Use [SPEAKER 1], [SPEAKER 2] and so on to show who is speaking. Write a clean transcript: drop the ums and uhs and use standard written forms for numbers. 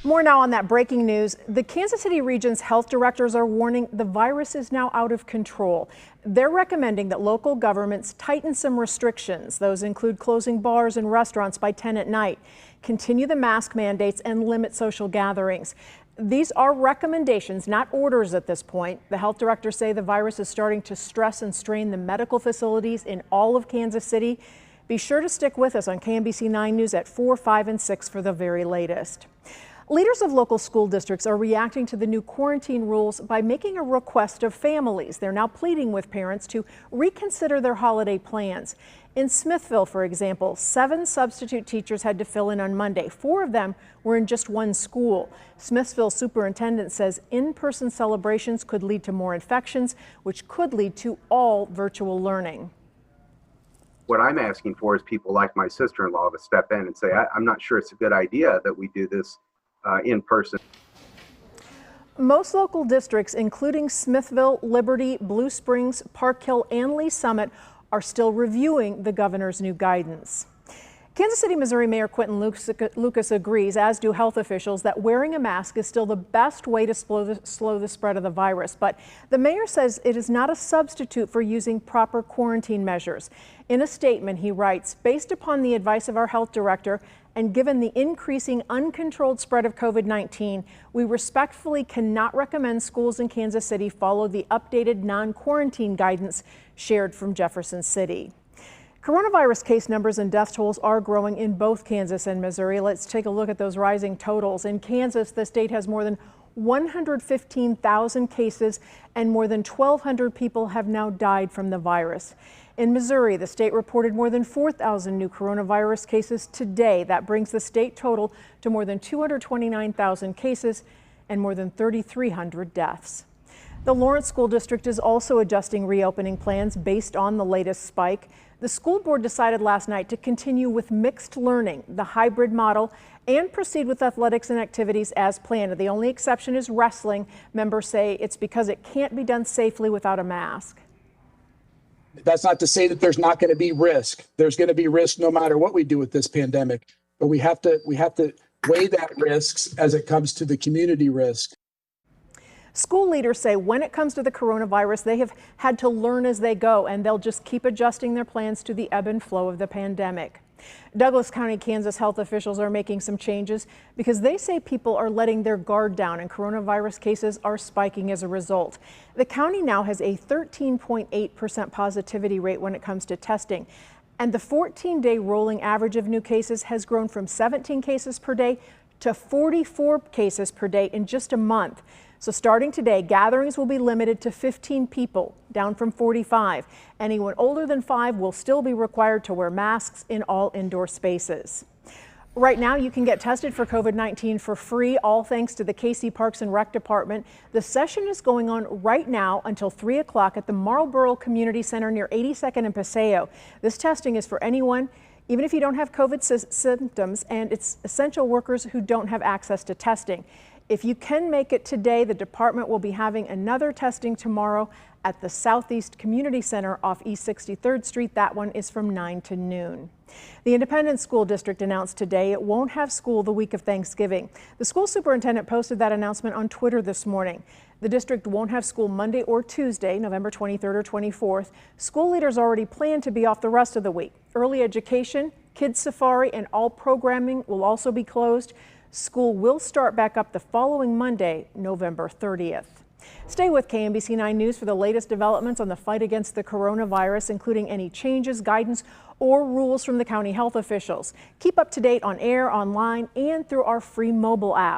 [SPEAKER 1] More now on that breaking news. The Kansas City region's health directors are warning the virus is now out of control. They're recommending that local governments tighten some restrictions. Those include closing bars and restaurants by 10 at night, continue the mask mandates, and limit social gatherings. These are recommendations, not orders at this point. The health directors say the virus is starting to stress and strain the medical facilities in all of Kansas City. Be sure to stick with us on KMBC 9 News at 4, 5, and 6 for the very latest. Leaders of local school districts are reacting to the new quarantine rules by making a request of families. They're now pleading with parents to reconsider their holiday plans. In Smithville, for example, 7 substitute teachers had to fill in on Monday. 4 of them were in just one school. Smithville superintendent says in-person celebrations could lead to more infections, which could lead to all virtual learning.
[SPEAKER 2] What I'm asking for is people like my sister-in-law to step in and say, I'm not sure it's a good idea that we do this in person.
[SPEAKER 1] Most local districts, including Smithville, Liberty, Blue Springs, Park Hill, and Lee Summit, are still reviewing the governor's new guidance. Kansas City, Missouri Mayor Quinton Lucas agrees, as do health officials, that wearing a mask is still the best way to slow the spread of the virus. But the mayor says it is not a substitute for using proper quarantine measures. In a statement, he writes, based upon the advice of our health director and given the increasing uncontrolled spread of COVID-19, we respectfully cannot recommend schools in Kansas City follow the updated non-quarantine guidance shared from Jefferson City. Coronavirus case numbers and death tolls are growing in both Kansas and Missouri. Let's take a look at those rising totals. In Kansas, the state has more than 115,000 cases and more than 1,200 people have now died from the virus. In Missouri, the state reported more than 4,000 new coronavirus cases today. That brings the state total to more than 229,000 cases and more than 3,300 deaths. The Lawrence School District is also adjusting reopening plans based on the latest spike. The school board decided last night to continue with mixed learning, the hybrid model, and proceed with athletics and activities as planned. The only exception is wrestling. Members say it's because it can't be done safely without a mask.
[SPEAKER 3] That's not to say that there's not going to be risk. There's going to be risk no matter what we do with this pandemic, but we have to weigh that risks as it comes to the community risk.
[SPEAKER 1] School leaders say when it comes to the coronavirus, they have had to learn as they go, and they'll just keep adjusting their plans to the ebb and flow of the pandemic. Douglas County, Kansas health officials are making some changes because they say people are letting their guard down and coronavirus cases are spiking as a result. The county now has a 13.8% positivity rate when it comes to testing, and the 14-day rolling average of new cases has grown from 17 cases per day to 44 cases per day in just a month. So starting today, gatherings will be limited to 15 people, down from 45. Anyone older than 5 will still be required to wear masks in all indoor spaces. Right now, you can get tested for COVID-19 for free, all thanks to the KC Parks and Rec Department. The session is going on right now until 3 o'clock at the Marlboro Community Center near 82nd and Paseo. This testing is for anyone, even if you don't have COVID symptoms, and it's essential workers who don't have access to testing. If you can make it today, the department will be having another testing tomorrow at the Southeast Community Center off East 63rd Street. That one is from 9 to noon. The Independence School District announced today it won't have school the week of Thanksgiving. The school superintendent posted that announcement on Twitter this morning. The district won't have school Monday or Tuesday, November 23rd or 24th. School leaders already plan to be off the rest of the week. Early education, kids safari, and all programming will also be closed. School will start back up the following Monday, November 30th. Stay with KMBC 9 News for the latest developments on the fight against the coronavirus, including any changes, guidance, or rules from the county health officials. Keep up to date on air, online, and through our free mobile app.